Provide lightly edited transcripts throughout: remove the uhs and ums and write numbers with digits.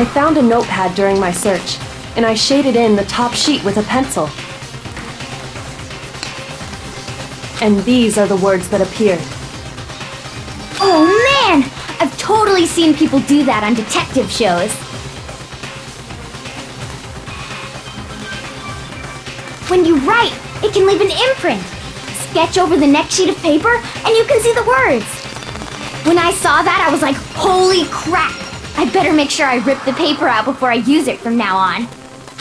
I found a notepad during my search, and I shaded in the top sheet with a pencil. And these are the words that appeared. Oh man! I've totally seen people do that on detective shows. When you write, it can leave an imprint. Sketch over the next sheet of paper, and you can see the words. When I saw that, I was like, holy crap! I better make sure I rip the paper out before I use it from now on.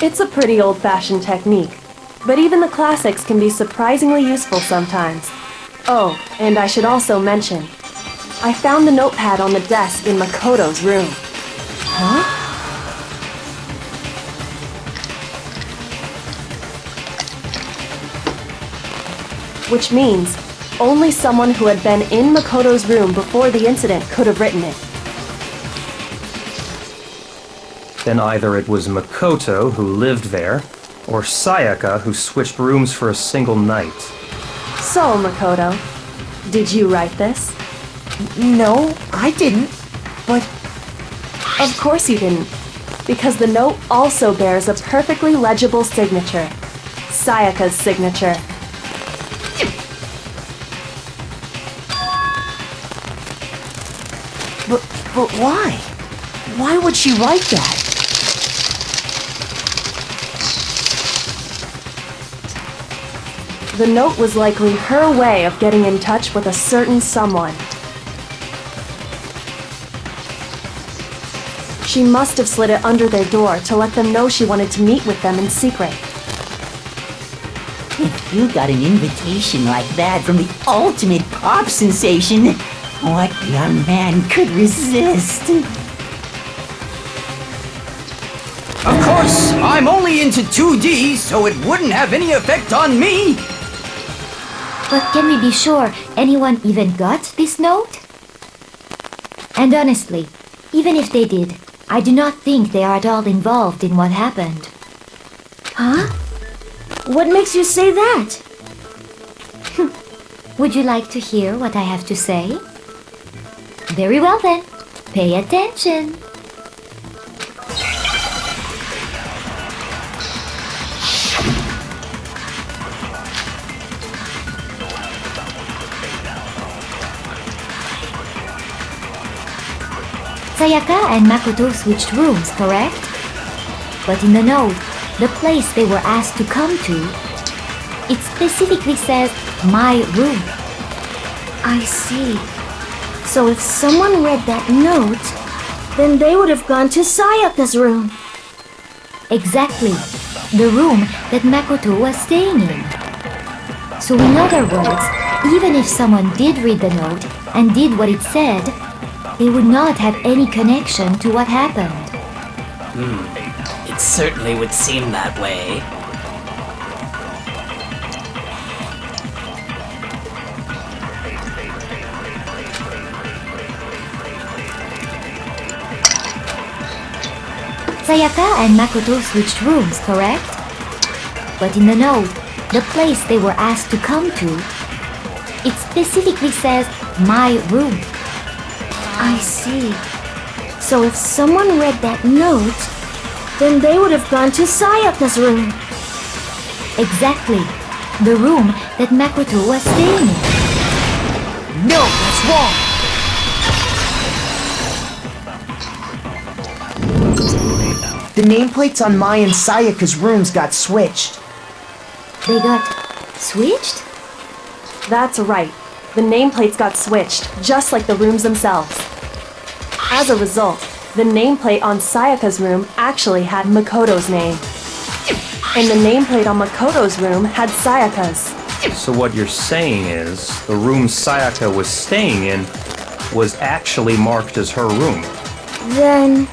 It's a pretty old-fashioned technique, but even the classics can be surprisingly useful sometimes. Oh, and I should also mention, I found the notepad on the desk in Makoto's room. Huh? Which means only someone who had been in Makoto's room before the incident could have written it. Then either it was Makoto who lived there, or Sayaka who switched rooms for a single night. So, Makoto, did you write this? No, I didn't. But Of course you didn't, because the note also bears a perfectly legible signature. Sayaka's signature. but why? Why would she write that? The note was likely her way of getting in touch with a certain someone. She must have slid it under their door to let them know she wanted to meet with them in secret. If you got an invitation like that from the ultimate pop sensation, what young man could resist? Of course, I'm only into 2D, so it wouldn't have any effect on me. But can we be sure anyone even got this note? And honestly, even if they did, I do not think they are at all involved in what happened. Huh? What makes you say that? Would you like to hear what I have to say? Very well then, pay attention. Sayaka and Makoto switched rooms, correct? But in the note, the place they were asked to come to, it specifically says, my room. I see. So if someone read that note, then they would have gone to Sayaka's room. Exactly. The room that Makoto was staying in. So in other words, even if someone did read the note and did what it said, they would not have any connection to what happened. It certainly would seem that way. Sayaka and Makoto switched rooms, correct? But in the note, the place they were asked to come to, it specifically says, my room. I see. So if someone read that note, then they would have gone to Sayaka's room. Exactly. The room that Makoto was staying in. No, that's wrong. The nameplates on Mai and Sayaka's rooms got switched. They got switched? That's right. The nameplates got switched, just like the rooms themselves. As a result, the nameplate on Sayaka's room actually had Makoto's name. And the nameplate on Makoto's room had Sayaka's. So what you're saying is, the room Sayaka was staying in was actually marked as her room. Then,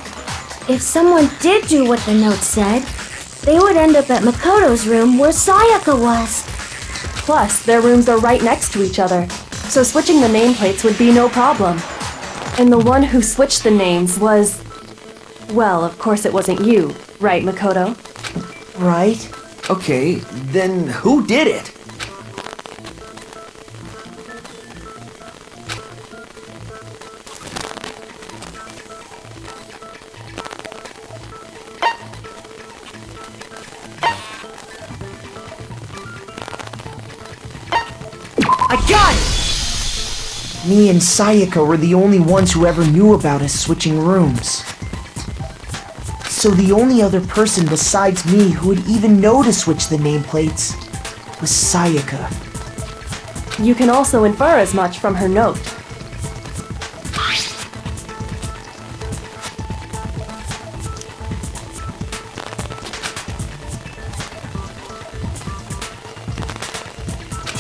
if someone did do what the note said, they would end up at Makoto's room where Sayaka was. Plus, their rooms are right next to each other, so switching the nameplates would be no problem. And the one who switched the names was... Well, of course it wasn't you, right, Makoto? Right? Okay, then who did it? I got it! Me and Sayaka were the only ones who ever knew about us switching rooms. So the only other person besides me who would even know to switch the nameplates was Sayaka. You can also infer as much from her note.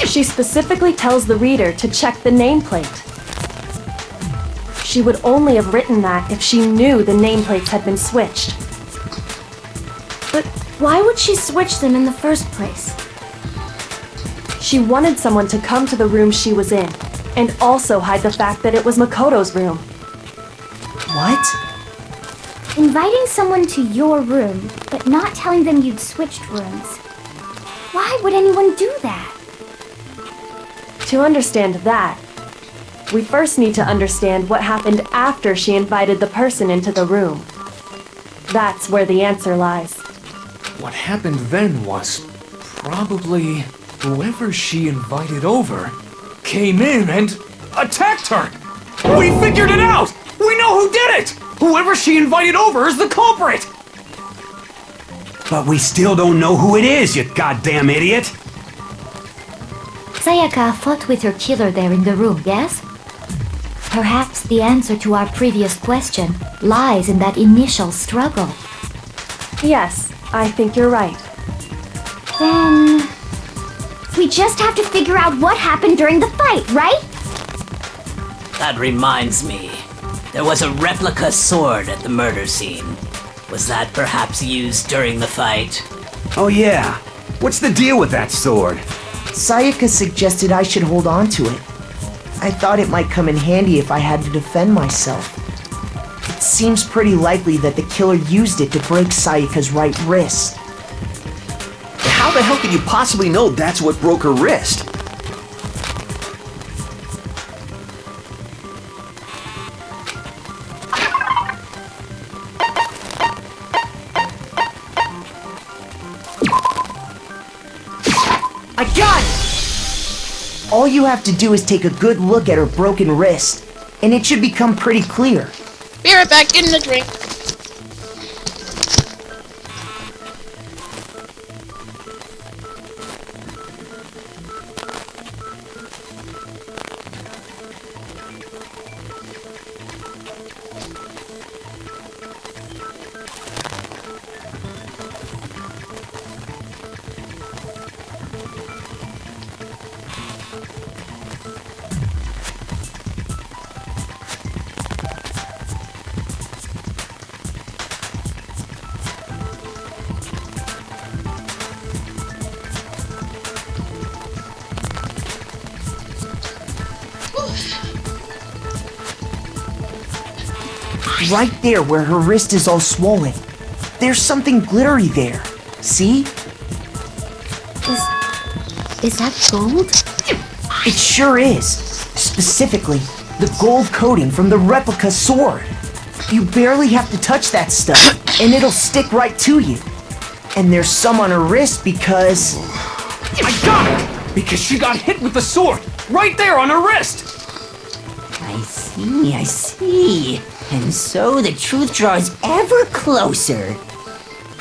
She specifically tells the reader to check the nameplate. She would only have written that if she knew the nameplates had been switched. But why would she switch them in the first place? She wanted someone to come to the room she was in, and also hide the fact that it was Makoto's room. What? Inviting someone to your room, but not telling them you'd switched rooms. Why would anyone do that? To understand that, we first need to understand what happened after she invited the person into the room. That's where the answer lies. What happened then was probably whoever she invited over came in and attacked her! We figured it out! We know who did it! Whoever she invited over is the culprit! But we still don't know who it is, you goddamn idiot! Sayaka fought with her killer there in the room, yes? Perhaps the answer to our previous question lies in that initial struggle. Yes, I think you're right. Then... we just have to figure out what happened during the fight, right? That reminds me. There was a replica sword at the murder scene. Was that perhaps used during the fight? Oh yeah. What's the deal with that sword? Sayaka suggested I should hold on to it. I thought it might come in handy if I had to defend myself. It seems pretty likely that the killer used it to break Sayaka's right wrist. How the hell could you possibly know that's what broke her wrist? I got it! All you have to do is take a good look at her broken wrist, and it should become pretty clear. Be right back, getting a drink. Right there where her wrist is all swollen. There's something glittery there. See? Is that gold? It sure is. Specifically, the gold coating from the replica sword. You barely have to touch that stuff, and it'll stick right to you. And there's some on her wrist because... I got it! Because she got hit with the sword! Right there on her wrist! I see. And so the truth draws ever closer.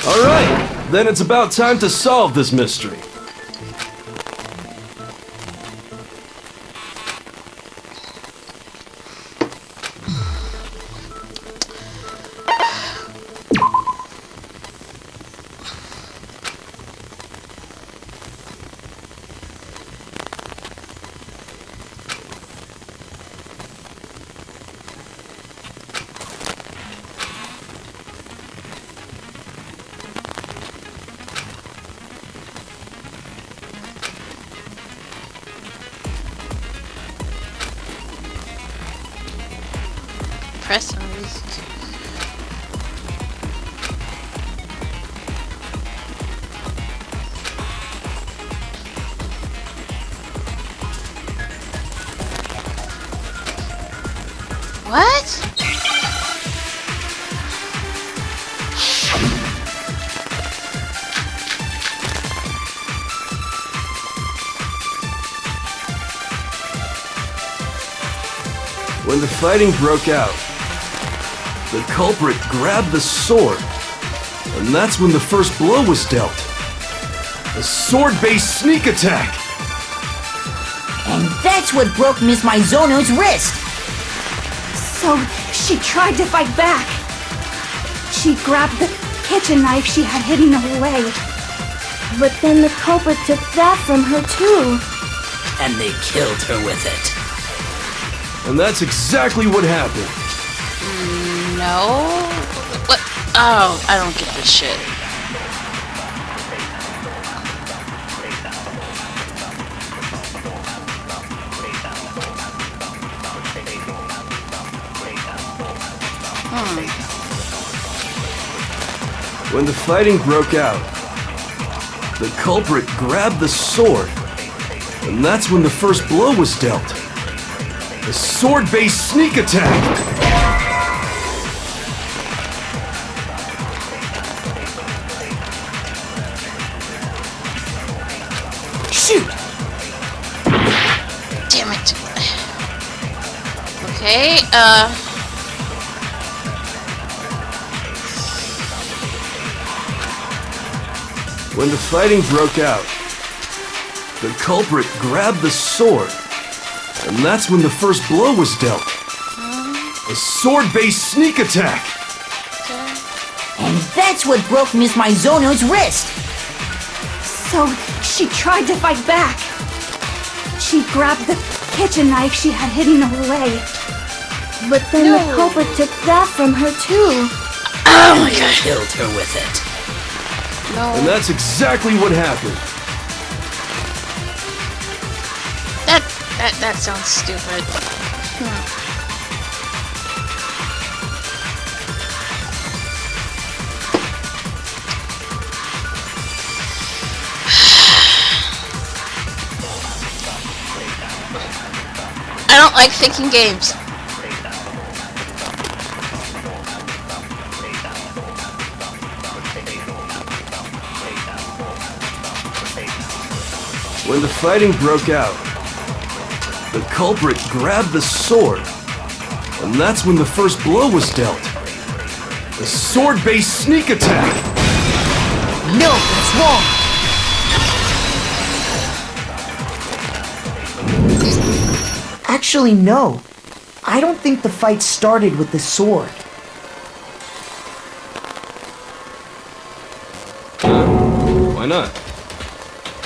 Alright, then it's about time to solve this mystery. Press on this. What? When the fighting broke out, the culprit grabbed the sword, and that's when the first blow was dealt. A sword-based sneak attack! And that's what broke Miss Maizono's wrist. So she tried to fight back. She grabbed the kitchen knife she had hidden away. But then the culprit took that from her too. And they killed her with it. And that's exactly what happened. No. What? Oh, I don't get this shit. When the fighting broke out, the culprit grabbed the sword, and that's when the first blow was dealt. A sword-based sneak attack! Shoot! Damn it. Okay, When the fighting broke out, the culprit grabbed the sword, and that's when the first blow was dealt. A sword-based sneak attack! And that's what broke Miss Maizono's wrist. So she tried to fight back. She grabbed the kitchen knife she had hidden away. But then the culprit took that from her too. oh my god. Killed her with it. No. And that's exactly what happened. That sounds stupid. I don't like thinking games. When the fighting broke out, the culprit grabbed the sword, and that's when the first blow was dealt. A sword-based sneak attack! No, that's wrong! Actually, no. I don't think the fight started with the sword. Why not?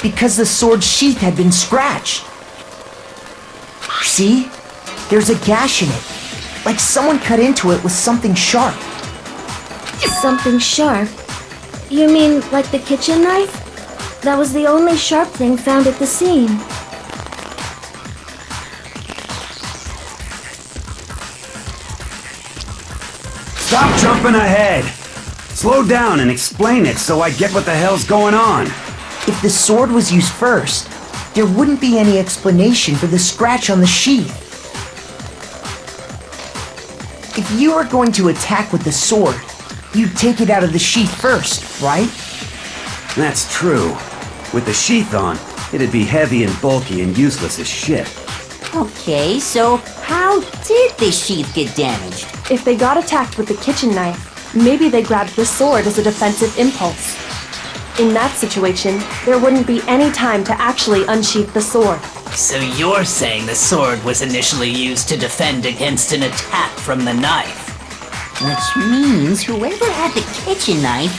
Because the sword's sheath had been scratched. See? There's a gash in it. Like someone cut into it with something sharp. Something sharp? You mean like the kitchen knife? That was the only sharp thing found at the scene. Stop jumping ahead! Slow down and explain it so I get what the hell's going on. If the sword was used first, there wouldn't be any explanation for the scratch on the sheath. If you were going to attack with the sword, you'd take it out of the sheath first, right? That's true. With the sheath on, it'd be heavy and bulky and useless as shit. Okay, so how did the sheath get damaged? If they got attacked with the kitchen knife, maybe they grabbed the sword as a defensive impulse. In that situation, there wouldn't be any time to actually unsheath the sword. So you're saying the sword was initially used to defend against an attack from the knife? Which means whoever had the kitchen knife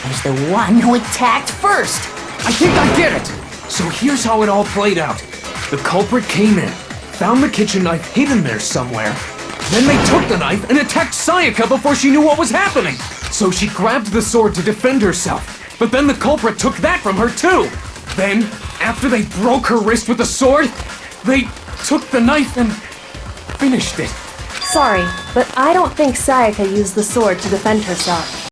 was the one who attacked first. I think I get it! So here's how it all played out. The culprit came in, found the kitchen knife hidden there somewhere. Then they took the knife and attacked Sayaka before she knew what was happening. So she grabbed the sword to defend herself. But then the culprit took that from her too. Then, after they broke her wrist with the sword, they took the knife and finished it. Sorry, but I don't think Sayaka used the sword to defend herself.